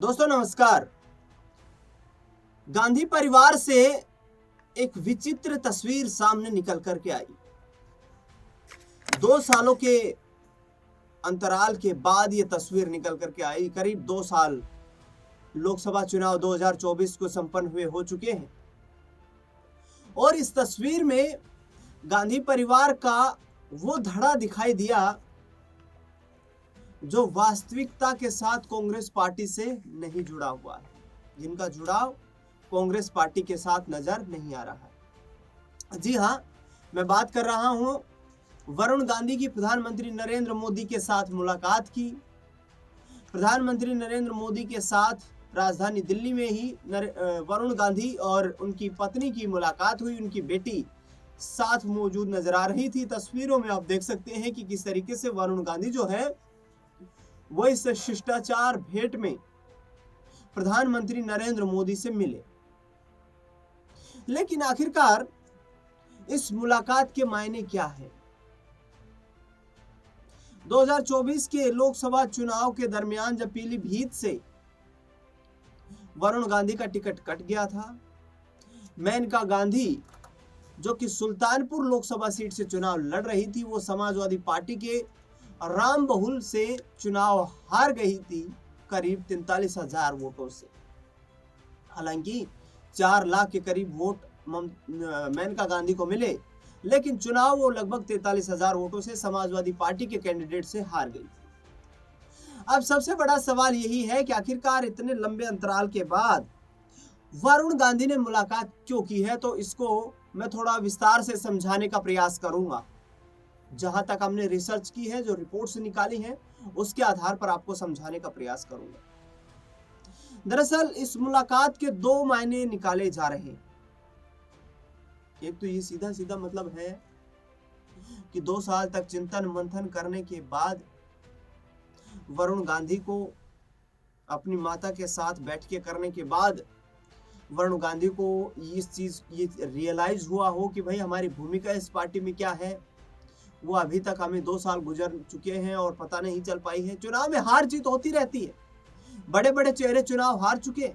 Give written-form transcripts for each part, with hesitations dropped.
दोस्तों नमस्कार। गांधी परिवार से एक विचित्र तस्वीर सामने निकल कर के आई। 2 सालों के अंतराल के बाद ये तस्वीर निकल कर के आई। करीब 2 साल लोकसभा चुनाव 2024 को संपन्न हुए हो चुके हैं और इस तस्वीर में गांधी परिवार का वो धड़ा दिखाई दिया जो वास्तविकता के साथ कांग्रेस पार्टी से नहीं जुड़ा हुआ है, जिनका जुड़ाव कांग्रेस पार्टी के साथ नजर नहीं आ रहा है। जी हाँ, मैं बात कर रहा हूं वरुण गांधी की प्रधानमंत्री नरेंद्र मोदी के साथ मुलाकात की। प्रधानमंत्री नरेंद्र मोदी के साथ राजधानी दिल्ली में ही वरुण गांधी और उनकी पत्नी की मुलाकात हुई। उनकी बेटी साथ मौजूद नजर आ रही थी। तस्वीरों में आप देख सकते हैं कि किस तरीके से वरुण गांधी जो है वो इस शिष्टाचार भेंट में प्रधानमंत्री नरेंद्र मोदी से मिले। लेकिन आखिरकार इस मुलाकात के मायने क्या है? 2024 के लोकसभा चुनाव के दरमियान जब पीलीभीत से वरुण गांधी का टिकट कट गया था, मेनका गांधी जो कि सुल्तानपुर लोकसभा सीट से चुनाव लड़ रही थी, वो समाजवादी पार्टी के राम बहुल से चुनाव हार गई थी करीब 43,000 वोटों से। हालांकि 4 लाख के करीब वोट मेनका गांधी को मिले, लेकिन चुनाव वो लगभग 43,000 वोटों से समाजवादी पार्टी के कैंडिडेट से हार गई थी। अब सबसे बड़ा सवाल यही है कि आखिरकार इतने लंबे अंतराल के बाद वरुण गांधी ने मुलाकात क्यों की है, तो इसको मैं थोड़ा विस्तार से समझाने का प्रयास करूंगा। जहां तक हमने रिसर्च की है, जो रिपोर्ट्स निकाली हैं, उसके आधार पर आपको समझाने का प्रयास करूंगा। दरअसल इस मुलाकात के 2 मायने निकाले जा रहे हैं। एक तो ये सीधा सीधा मतलब है कि 2 साल तक चिंतन मंथन करने के बाद वरुण गांधी को अपनी माता के साथ बैठ के करने के बाद वरुण गांधी को ये रियलाइज हुआ हो कि भाई हमारी भूमिका इस पार्टी में क्या है। वो अभी तक हमें 2 साल गुजर चुके हैं और पता नहीं चल पाई है। चुनाव में हार जीत होती रहती है, बड़े बड़े चेहरे चुनाव हार चुके।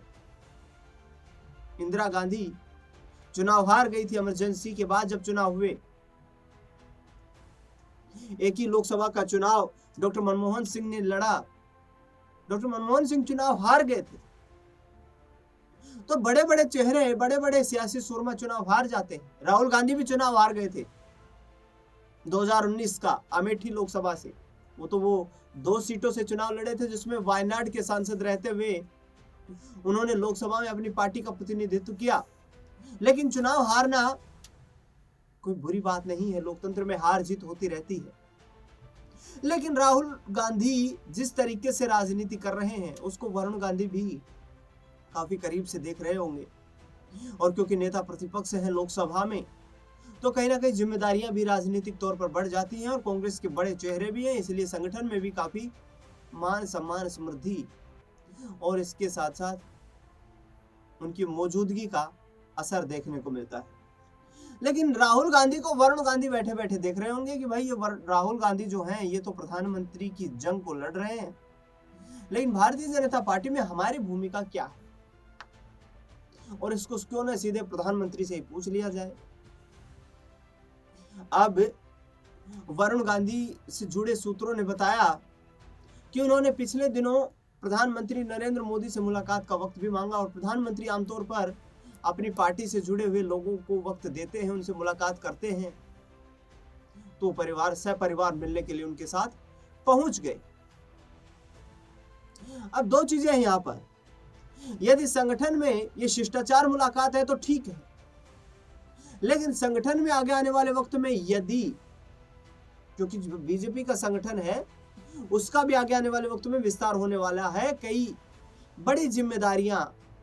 इंदिरा गांधी चुनाव हार गई थी इमरजेंसी के बाद जब चुनाव हुए। एक ही लोकसभा का चुनाव डॉक्टर मनमोहन सिंह ने लड़ा, डॉक्टर मनमोहन सिंह चुनाव हार गए थे। तो बड़े बड़े चेहरे, बड़े बड़े सियासी सुरमा चुनाव हार जाते हैं। राहुल गांधी भी चुनाव हार गए थे 2019 का अमेठी लोकसभा से। वो 2 सीटों से चुनाव लड़े थे, जिसमें वायनाड के सांसद रहते हुए उन्होंने लोकसभा में अपनी पार्टी का प्रतिनिधित्व किया। लेकिन चुनाव हारना कोई बुरी बात नहीं है, लोकतंत्र में हार जीत होती रहती है। लेकिन राहुल गांधी जिस तरीके से राजनीति कर रहे हैं, उसको वरुण गांधी भी काफी करीब से देख रहे होंगे। और क्योंकि नेता प्रतिपक्ष हैं लोकसभा में, तो कहीं ना कहीं जिम्मेदारियां भी राजनीतिक तौर पर बढ़ जाती हैं और कांग्रेस के बड़े चेहरे भी हैं, इसलिए संगठन में भी काफी मान सम्मान, समृद्धि और इसके साथ साथ उनकी मौजूदगी का असर देखने को मिलता है। लेकिन राहुल गांधी को वरुण गांधी बैठे बैठे देख रहे होंगे कि भाई ये राहुल गांधी जो हैं, ये तो प्रधानमंत्री की जंग को लड़ रहे हैं, लेकिन भारतीय जनता पार्टी में हमारी भूमिका क्या है, और इसको क्यों न सीधे प्रधानमंत्री से ही पूछ लिया जाए। अब वरुण गांधी से जुड़े सूत्रों ने बताया कि उन्होंने पिछले दिनों प्रधानमंत्री नरेंद्र मोदी से मुलाकात का वक्त भी मांगा, और प्रधानमंत्री आमतौर पर अपनी पार्टी से जुड़े हुए लोगों को वक्त देते हैं, उनसे मुलाकात करते हैं। तो सपरिवार मिलने के लिए उनके साथ पहुंच गए। अब 2 चीजें हैं यहां पर। यदि संगठन में ये शिष्टाचार मुलाकात है तो ठीक है, लेकिन संगठन में आगे आने वाले वक्त में यदि, क्योंकि बीजेपी का संगठन है, उसका भी आगे आने वाले वक्त में विस्तार होने वाला है, कई बड़ी जिम्मेदारियां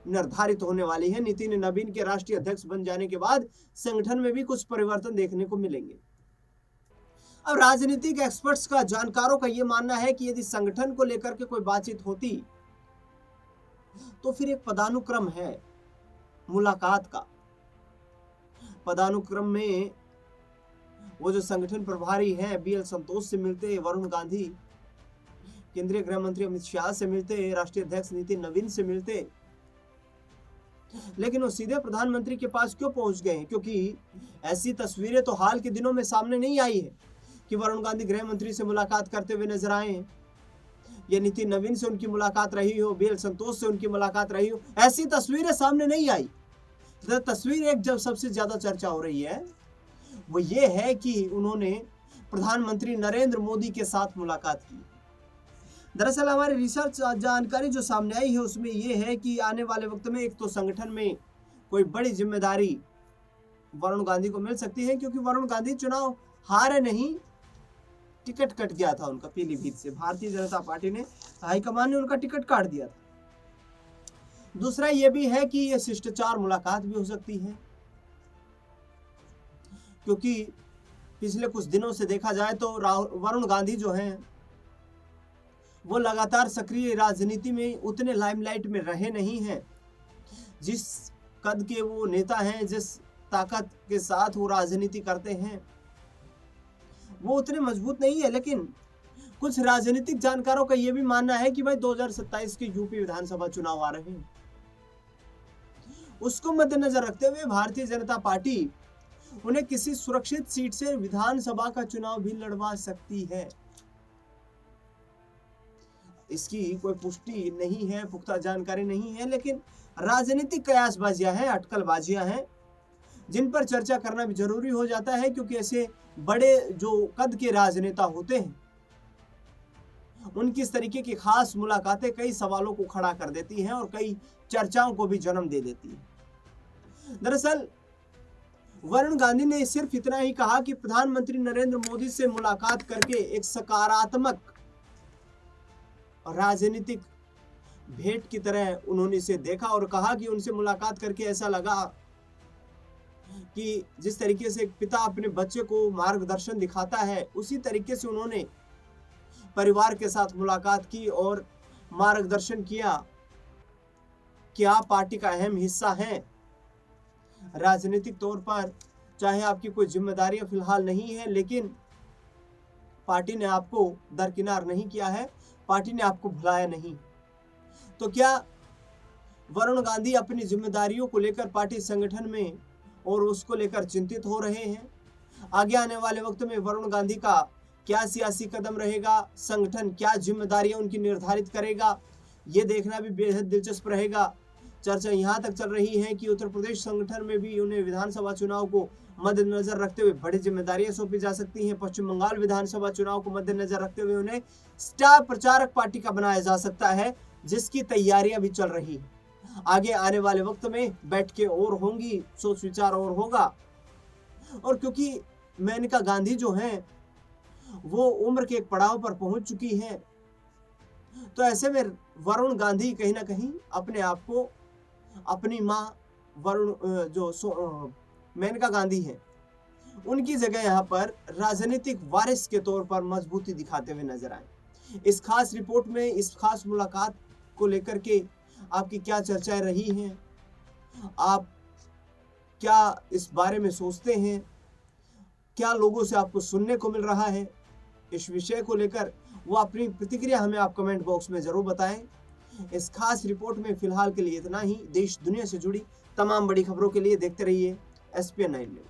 निर्धारित होने वाली है। नितिन नवीन के राष्ट्रीय अध्यक्ष बन जाने के बाद संगठन में भी कुछ परिवर्तन देखने को मिलेंगे। अब राजनीतिक एक्सपर्ट्स का, जानकारों का यह मानना है कि यदि संगठन को लेकर के कोई बातचीत होती तो फिर एक पदानुक्रम है मुलाकात का। पदानुक्रम में वो जो संगठन प्रभारी हैं BL संतोष से मिलते वरुण गांधी, केंद्रीय गृह मंत्री अमित शाह से मिलते, राष्ट्रीय अध्यक्ष नितिन नवीन से मिलते, लेकिन वो सीधे प्रधानमंत्री के पास क्यों पहुंच गए? क्योंकि ऐसी तस्वीरें तो हाल के दिनों में सामने नहीं आई है कि वरुण गांधी गृह मंत्री से मुलाकात करते हुए नजर आए हैं, या नितिन नवीन से उनकी मुलाकात रही हो, बीएल संतोष से उनकी मुलाकात रही हो। ऐसी तस्वीरें सामने नहीं आई। तस्वीर एक जब सबसे ज्यादा चर्चा हो रही है वो ये है कि उन्होंने प्रधानमंत्री नरेंद्र मोदी के साथ मुलाकात की। दरअसल हमारी रिसर्च जानकारी जो सामने आई है उसमें यह है कि आने वाले वक्त में एक तो संगठन में कोई बड़ी जिम्मेदारी वरुण गांधी को मिल सकती है, क्योंकि वरुण गांधी चुनाव हारे नहीं, टिकट कट गया था उनका पीलीभीत से। भारतीय जनता पार्टी ने, हाईकमान ने उनका टिकट काट दिया था। दूसरा यह भी है कि यह शिष्टाचार मुलाकात भी हो सकती है, क्योंकि पिछले कुछ दिनों से देखा जाए तो वरुण गांधी जो हैं वो लगातार सक्रिय राजनीति में उतने लाइमलाइट में रहे नहीं हैं। जिस कद के वो नेता हैं, जिस ताकत के साथ वो राजनीति करते हैं, वो उतने मजबूत नहीं है। लेकिन कुछ राजनीतिक जानकारों का ये भी मानना है कि भाई 2027 के यूपी विधानसभा चुनाव आ रहे हैं, उसको मद्देनजर रखते हुए भारतीय जनता पार्टी उन्हें किसी सुरक्षित सीट से विधानसभा का चुनाव भी लड़वा सकती है। इसकी कोई पुष्टि नहीं है, पुख्ता जानकारी नहीं है, लेकिन राजनीतिक कयासबाजियां हैं, अटकलबाजियां हैं, जिन पर चर्चा करना भी जरूरी हो जाता है, क्योंकि ऐसे बड़े जो कद के राजनेता होते हैं उनकी इस तरीके की खास मुलाकातें कई सवालों को खड़ा कर देती हैं और कई चर्चाओं को भी जन्म दे देती है। दरअसल वरुण गांधी ने सिर्फ इतना ही कहा कि प्रधानमंत्री नरेंद्र मोदी से मुलाकात करके एक सकारात्मक राजनीतिक भेंट की तरह उन्होंने इसे देखा और कहा कि उनसे मुलाकात करके ऐसा लगा कि जिस तरीके से एक पिता अपने बच्चे को मार्गदर्शन दिखाता है, उसी तरीके से उन्होंने परिवार के साथ मुलाकात की और मार्गदर्शन किया कि आप पार्टी का अहम हिस्सा हैं। राजनीतिक तौर पर चाहे आपकी कोई जिम्मेदारियां फिलहाल नहीं है, लेकिन पार्टी ने आपको दरकिनार नहीं किया है, पार्टी ने आपको भुलाया नहीं। तो क्या वरुण गांधी अपनी जिम्मेदारियों को लेकर पार्टी संगठन में और उसको लेकर चिंतित हो रहे हैं? आगे आने वाले वक्त में वरुण गांधी का क्या सियासी कदम रहेगा, संगठन क्या जिम्मेदारियां उनकी निर्धारित करेगा, ये देखना भी बेहद दिलचस्प रहेगा। चर्चा यहाँ तक चल रही है कि उत्तर प्रदेश संगठन में भी उन्हें विधानसभा चुनाव को मद्देनजर रखते हुए बड़ी जिम्मेदारियां सौंपी जा सकती हैं। पश्चिम बंगाल विधानसभा चुनाव को मद्देनजर रखते हुए उन्हें स्टार प्रचारक पार्टी का बनाया जा सकता है, जिसकी तैयारियां भी चल रही है। आगे आने वाले वक्त में बैठ के और होंगी, सोच विचार और होगा। और क्योंकि मेनका गांधी जो हैं वो उम्र के एक पड़ाव पर पहुंच चुकी हैं, तो ऐसे में वरुण गांधी कहीं ना कहीं अपने आप को अपनी मां मेनका गांधी हैं, उनकी जगह यहाँ पर राजनीतिक वारिस के तौर पर मजबूती दिखाते हुए नजर आए। इस खास रिपोर्ट में इस खास मुलाकात को लेकर के आपकी क्या चर्चाएं रही हैं, आप क्या इस बारे में सोचते हैं, क्या लोगों से आपको सुनने को मिल रहा है इस विषय को लेकर, वो अपनी प्रतिक्रिया हमें आप कमेंट बॉक्स में जरूर बताएं। इस खास रिपोर्ट में फिलहाल के लिए इतना ही। देश दुनिया से जुड़ी तमाम बड़ी खबरों के लिए देखते रहिए SPN 9 न्यूज़।